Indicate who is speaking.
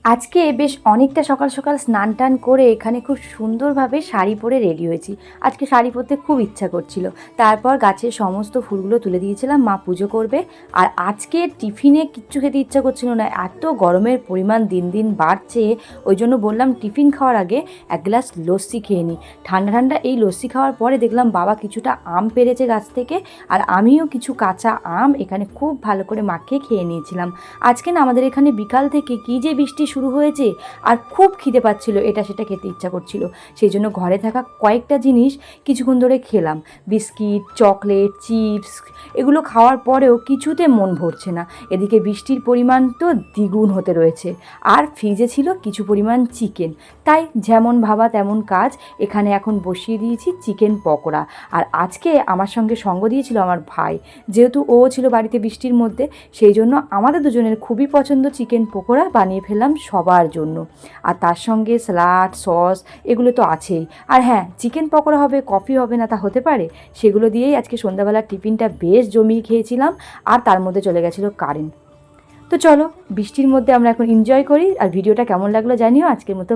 Speaker 1: আজকে বেশ অনেকটা সকাল সকাল স্নান টান করে এখানে খুব সুন্দরভাবে শাড়ি পরে রেডি হয়েছি। আজকে শাড়ি পরতে খুব ইচ্ছা করছিল। তারপর গাছের সমস্ত ফুলগুলো তুলে দিয়েছিলাম, মা পুজো করবে। আর আজকে টিফিনে কিচ্ছু খেতে ইচ্ছা করছিল না, এত গরমের পরিমাণ দিন দিন বাড়ছে। ওই জন্য বললাম টিফিন খাওয়ার আগে এক গ্লাস লস্যি খেয়ে নিই। ঠান্ডা ঠান্ডা এই লস্যি খাওয়ার পরে দেখলাম বাবা কিছুটা আম পেড়েছে গাছ থেকে, আর আমিও কিছু কাঁচা আম এখানে খুব ভালো করে মাখিয়ে খেয়ে নিয়েছিলাম। আজকে না আমাদের এখানে বিকাল থেকে কী যে বৃষ্টি শুরু হয়েছে, আর খুব খিদে পাচ্ছিল, এটা সেটা খেতে ইচ্ছা করছিল। সেই জন্য ঘরে থাকা কয়েকটা জিনিস কিছুক্ষণ ধরে খেলাম, বিস্কিট, চকলেট, চিপস। এগুলো খাওয়ার পরেও কিছুতে মন ভরছে না। এদিকে বৃষ্টির পরিমাণ তো দ্বিগুণ হতে রয়েছে। আর ফ্রিজে ছিল কিছু পরিমাণ চিকেন, তাই যেমন ভাবা তেমন কাজ। এখানে এখন বসিয়ে দিয়েছি চিকেন পকোড়া। আর আজকে আমার সঙ্গে সঙ্গ দিয়েছিল আমার ভাই, যেহেতু ও ছিল বাড়িতে বৃষ্টির মধ্যে, সেই জন্য আমাদের দুজনের খুবই পছন্দ চিকেন পকোড়া বানিয়ে ফেললাম সবার জন্য। আর তার সঙ্গে স্যালাড, সস এগুলো তো আছেই। আর হ্যাঁ, চিকেন পকোড়া হবে, কফি হবে না তা হতে পারে? সেগুলো দিয়েই আজকে সন্ধ্যাবেলার টিফিনটা বেশ জমিয়ে খেয়েছিলাম। আর তার মধ্যে চলে গেছিলো কারেন্ট। তো চলো, বৃষ্টির মধ্যে আমরা এখন এনজয় করি। আর ভিডিওটা কেমন লাগলো জানিও। আজকের মতো